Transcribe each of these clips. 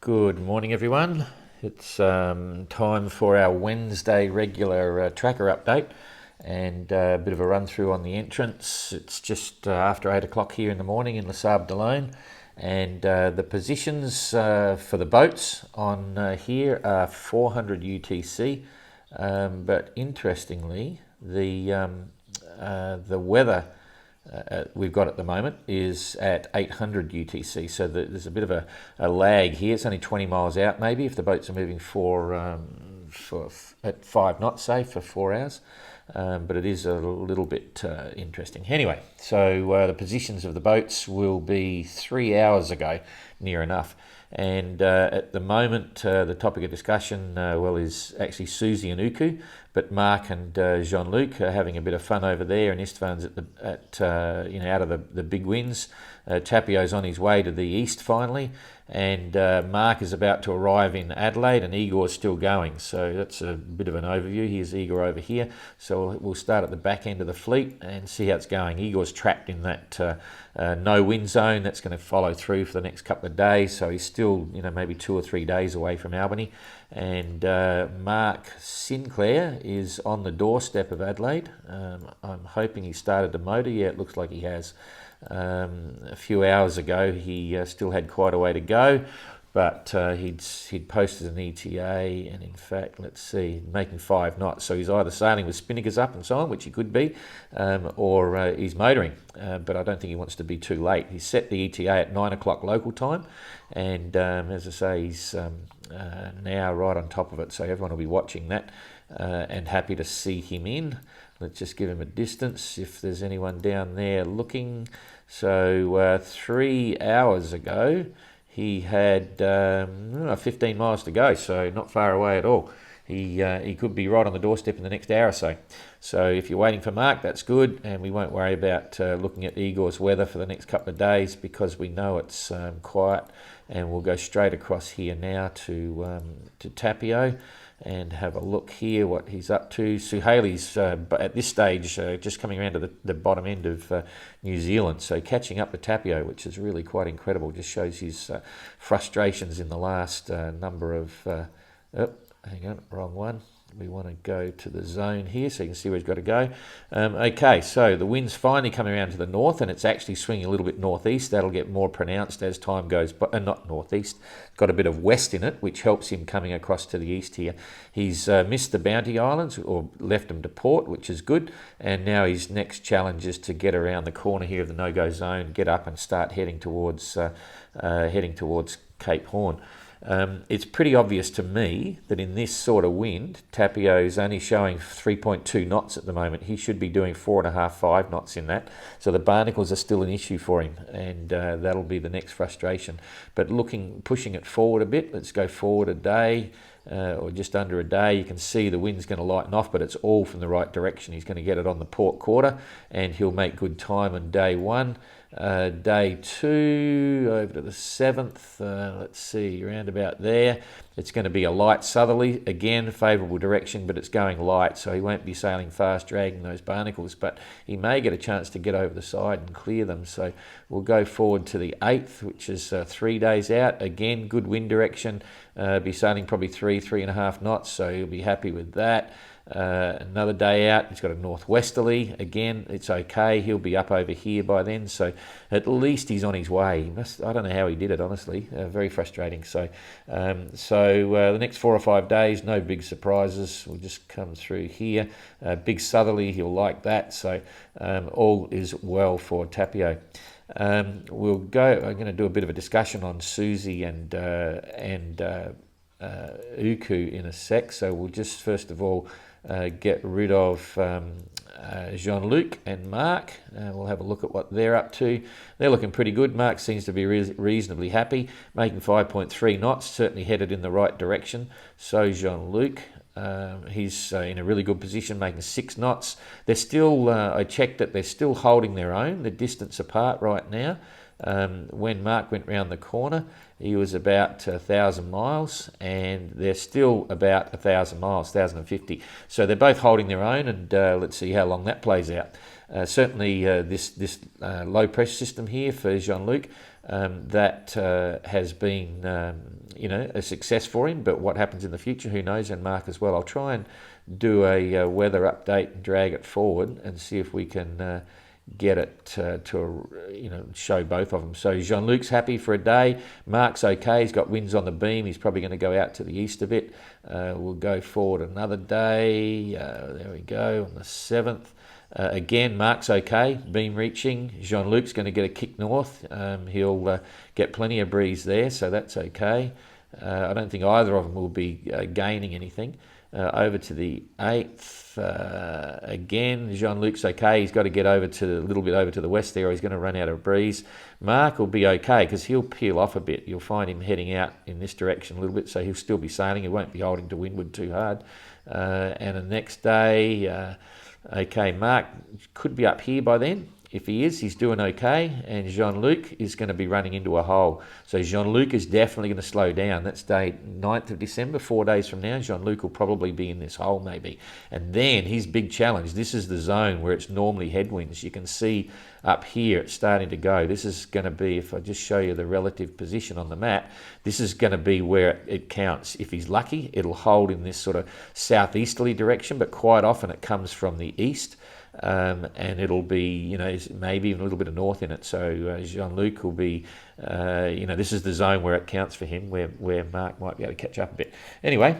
Good morning, everyone. It's time for our Wednesday regular tracker update and a bit of a run through on the entrance. It's just after 8 o'clock here in the morning in Les Sables d'Olonne, and the positions for the boats on here are 400 UTC, but interestingly, the weather we've got at the moment is at 800 UTC, so there's a bit of a lag here. It's only 20 miles out maybe if the boats are moving at 5 knots, say, for 4 hours, but it is a little bit interesting. Anyway, so the positions of the boats will be 3 hours ago, near enough. And at the moment, the topic of discussion, is actually Susie and Uku, but Mark and Jean-Luc are having a bit of fun over there, and Istvan's out of the big winds. Tapio's on his way to the east finally, and Mark is about to arrive in Adelaide, and Igor's still going. So that's a bit of an overview. Here's Igor over here. So we'll start at the back end of the fleet and see how it's going. Igor's trapped in that no wind zone. That's going to follow through for the next couple of days. So he's still, maybe 2 or 3 days away from Albany. And Mark Sinclair is on the doorstep of Adelaide. I'm hoping he started to motor. Yeah, it looks like he has. A few hours ago, he still had quite a way to go, but he'd posted an ETA, and in fact, let's see, making 5 knots. So he's either sailing with spinnakers up and so on, which he could be, or he's motoring. But I don't think he wants to be too late. He's set the ETA at 9 o'clock local time, and as I say, he's now right on top of it. So everyone will be watching that and happy to see him in. Let's just give him a distance if there's anyone down there looking. So 3 hours ago, he had 15 miles to go, so not far away at all. He could be right on the doorstep in the next hour or so. So if you're waiting for Mark, that's good, and we won't worry about looking at Igor's weather for the next couple of days because we know it's quiet, and we'll go straight across here now to Tapio and have a look here what he's up to. Suhaili's at this stage just coming around to the bottom end of New Zealand, so catching up to Tapio, which is really quite incredible. Just shows his frustrations in the last number of... hang on, wrong one. We want to go to the zone here so you can see where he's got to go. Okay, so the wind's finally coming around to the north, and it's actually swinging a little bit northeast. That'll get more pronounced as time goes by. Not northeast. It's got a bit of west in it, which helps him coming across to the east here. He's missed the Bounty Islands, or left them to port, which is good. And now his next challenge is to get around the corner here of the no-go zone, get up and start heading towards Cape Horn. It's pretty obvious to me that in this sort of wind, Tapio is only showing 3.2 knots at the moment. He should be doing 4.5, 5 knots in that. So the barnacles are still an issue for him, and that'll be the next frustration. But pushing it forward a bit, let's go forward a day, or just under a day. You can see the wind's going to lighten off, but it's all from the right direction. He's going to get it on the port quarter, and he'll make good time on day 1. Day 2, over to the 7th, let's see, around about there. It's going to be a light southerly, again, favourable direction, but it's going light, so he won't be sailing fast, dragging those barnacles, but he may get a chance to get over the side and clear them. So we'll go forward to the 8th, which is 3 days out. Again, good wind direction, be sailing probably 3.5 knots, so he'll be happy with that. Another day out, he's got a northwesterly. Again, it's okay. He'll be up over here by then, so at least he's on his way. I don't know how he did it, honestly. Very frustrating. So the next 4 or 5 days, no big surprises. We'll just come through here. Big southerly, he'll like that. So all is well for Tapio. We'll go. I'm going to do a bit of a discussion on Susie and Uku in a sec. So we'll just first of all get rid of Jean-Luc and Mark. We'll have a look at what they're up to. They're looking pretty good. Mark seems to be reasonably happy, making 5.3 knots, certainly headed in the right direction. So Jean-Luc, he's in a really good position, making 6 knots. They're still, I checked it, they're still holding their own. They're distance apart right now. When Mark went round the corner, he was about 1,000 miles, and they're still about 1,000 miles, 1,050. So they're both holding their own, and let's see how long that plays out. Certainly this low pressure system here for Jean-Luc that has been, a success for him. But what happens in the future, who knows? And Mark as well. I'll try and do a weather update and drag it forward and see if we can get it to show both of them. So Jean-Luc's happy for a day. Mark's okay. He's got winds on the beam. He's probably going to go out to the east a bit. We'll go forward another day. There we go, on the 7th. Again, Mark's okay, beam reaching. Jean-Luc's going to get a kick north. He'll get plenty of breeze there, so that's okay. I don't think either of them will be gaining anything. Over to the 8th, again, Jean-Luc's okay. He's got to get over to a little bit over to the west there, or he's going to run out of breeze. Mark will be okay because he'll peel off a bit. You'll find him heading out in this direction a little bit, so he'll still be sailing. He won't be holding to windward too hard. And the next day, okay, Mark could be up here by then. If he is, he's doing okay, and Jean-Luc is going to be running into a hole. So Jean-Luc is definitely going to slow down. That's day 9th of December, 4 days from now. Jean-Luc will probably be in this hole maybe. And then his big challenge, this is the zone where it's normally headwinds. You can see up here it's starting to go. This is going to be, if I just show you the relative position on the map, this is going to be where it counts. If he's lucky, it'll hold in this sort of southeasterly direction, but quite often it comes from the east. And it'll be, maybe even a little bit of north in it. So Jean-Luc will be, this is the zone where it counts for him, where Mark might be able to catch up a bit. Anyway,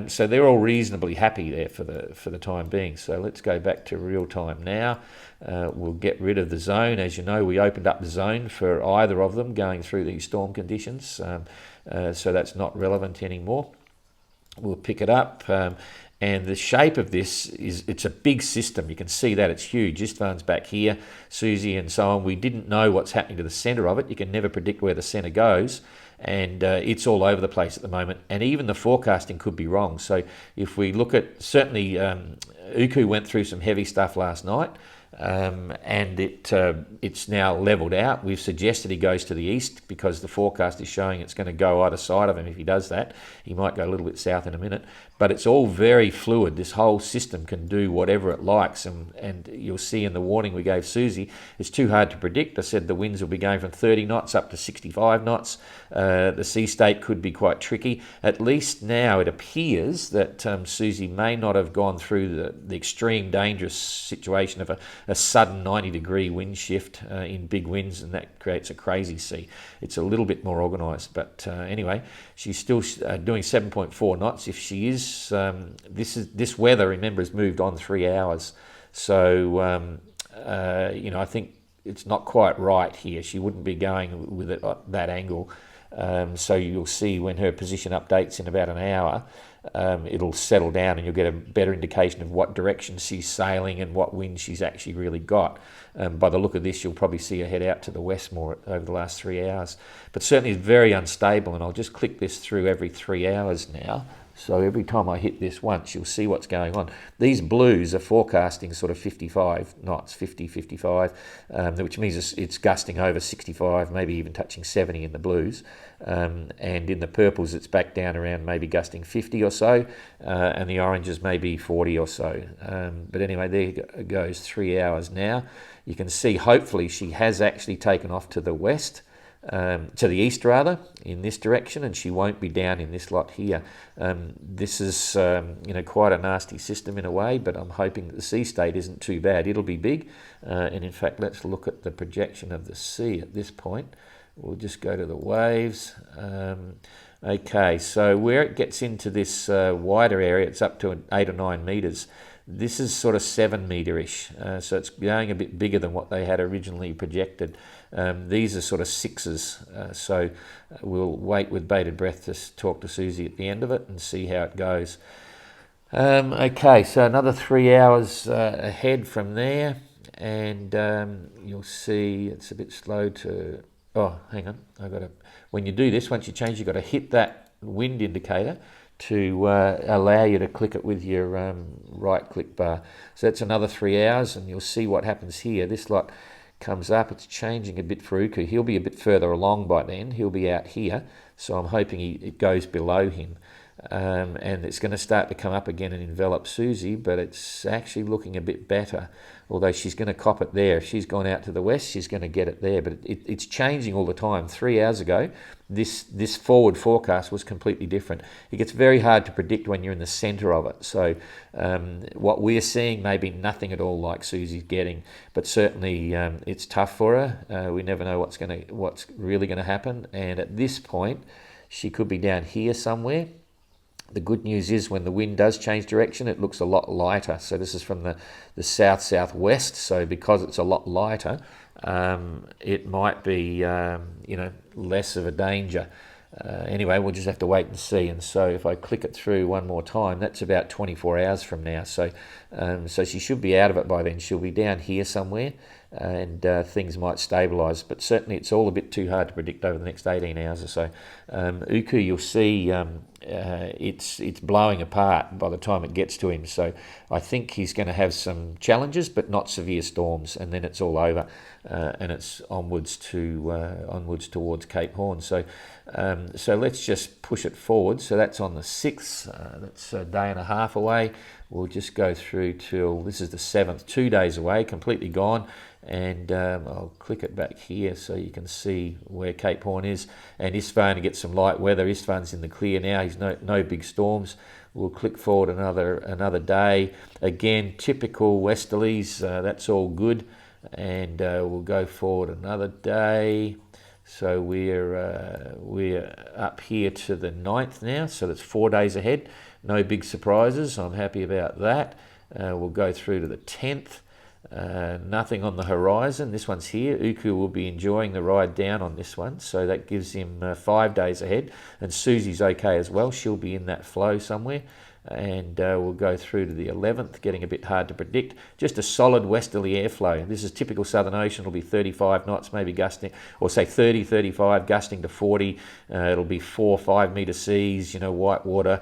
so they're all reasonably happy there for the time being. So let's go back to real time now. We'll get rid of the zone. As you know, we opened up the zone for either of them going through these storm conditions. So that's not relevant anymore. We'll pick it up. And the shape of this it's a big system. You can see that it's huge. Istvan's back here, Susie and so on. We didn't know what's happening to the centre of it. You can never predict where the centre goes. And it's all over the place at the moment. And even the forecasting could be wrong. So if we look at, certainly Uku went through some heavy stuff last night. And it's now levelled out. We've suggested he goes to the east because the forecast is showing it's going to go either side of him. If he does that, he might go a little bit south in a minute. But it's all very fluid. This whole system can do whatever it likes. And you'll see in the warning we gave Susie, it's too hard to predict. I said the winds will be going from 30 knots up to 65 knots. The sea state could be quite tricky. At least now it appears that Susie may not have gone through the extreme dangerous situation of a sudden 90-degree wind shift in big winds, and that creates a crazy sea. It's a little bit more organised, but anyway, she's still doing 7.4 knots. If she is, this weather, remember, has moved on 3 hours. So, I think it's not quite right here. She wouldn't be going with it at that angle. So you'll see when her position updates in about an hour, it'll settle down and you'll get a better indication of what direction she's sailing and what wind she's actually really got. By the look of this, you'll probably see her head out to the west more over the last 3 hours. But certainly it's very unstable, and I'll just click this through every 3 hours now. So every time I hit this once, you'll see what's going on. These blues are forecasting sort of 55 knots, 50, 55, which means it's gusting over 65, maybe even touching 70 in the blues. And in the purples, it's back down around maybe gusting 50 or so, and the oranges maybe 40 or so. But anyway, there goes 3 hours now. You can see, hopefully, she has actually taken off to the west. To the east rather, in this direction, and she won't be down in this lot here. This is quite a nasty system in a way, but I'm hoping that the sea state isn't too bad. It'll be big, and in fact let's look at the projection of the sea at this point. We'll just go to the waves. Okay, so where it gets into this wider area, it's up to 8 or 9 metres. This is sort of 7 metre-ish, so it's going a bit bigger than what they had originally projected. These are sort of 6s, so we'll wait with bated breath to talk to Susie at the end of it and see how it goes. Okay, so another 3 hours ahead from there, and you'll see it's a bit slow to... Oh, hang on, when you do this, once you change, you've got to hit that wind indicator to allow you to click it with your right click bar. So that's another 3 hours, and you'll see what happens here. This lot comes up, it's changing a bit for Uku. He'll be a bit further along by then. He'll be out here, so I'm hoping it goes below him. and it's going to start to come up again and envelop Susie, but it's actually looking a bit better, although she's going to cop it there. If she's gone out to the west, she's going to get it there, but it's changing all the time. 3 hours ago, this forward forecast was completely different. It gets very hard to predict when you're in the centre of it. So what we're seeing may be nothing at all like Susie's getting, but certainly it's tough for her. We never know what's really going to happen, and at this point, she could be down here somewhere. The good news is when the wind does change direction, it looks a lot lighter. So this is from the south-southwest. So because it's a lot lighter, it might be less of a danger. Anyway, we'll just have to wait and see. And so if I click it through one more time, that's about 24 hours from now. So she should be out of it by then. She'll be down here somewhere, and things might stabilise. But certainly it's all a bit too hard to predict over the next 18 hours or so. Uku, you'll see it's blowing apart by the time it gets to him. So I think he's going to have some challenges, but not severe storms, and then it's all over, and it's onwards towards Cape Horn. So let's just push it forward. So that's on the 6th. That's a day and a half away. We'll just go through till this is the 7th, 2 days away, completely gone. And I'll click it back here so you can see where Cape Horn is. And Isfahan to get some light weather. Isfahan's in the clear now. He's no big storms. We'll click forward another day. Again, typical westerlies. That's all good. And we'll go forward another day. So we're up here to the 9th now. So that's 4 days ahead. No big surprises. I'm happy about that. We'll go through to the 10th. Nothing on the horizon. This one's here. Uku will be enjoying the ride down on this one, so that gives him 5 days ahead. And Susie's okay as well. She'll be in that flow somewhere. And we'll go through to the 11th, getting a bit hard to predict. Just a solid westerly airflow. This is typical Southern Ocean. It'll be 35 knots, maybe gusting, or say 30, 35, gusting to 40. It'll be 4 or 5 metre seas, white water.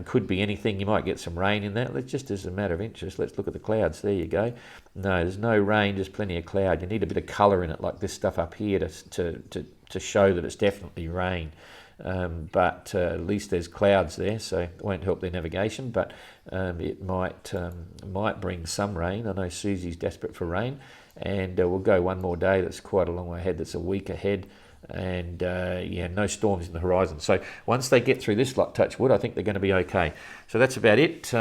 Could be anything. You might get some rain in that. Just as a matter of interest, let's look at the clouds. There you go. No, there's no rain, just plenty of cloud. You need a bit of colour in it, like this stuff up here, to show that it's definitely rain. But at least there's clouds there, so it won't help their navigation, but it might bring some rain. I know Susie's desperate for rain, and we'll go one more day. That's quite a long way ahead. That's a week ahead, and no storms in the horizon. So once they get through this lot, touch wood, I think they're going to be okay. So that's about it.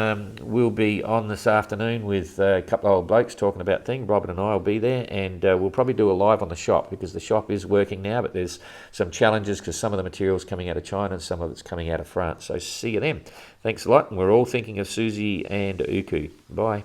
We'll be on this afternoon with a couple of old blokes talking about things. Robin and I will be there, and we'll probably do a live on the shop, because the shop is working now, but there's some challenges because some of the material's coming out of China and some of it's coming out of France. So see you then. Thanks a lot, and we're all thinking of Susie and Uku. Bye.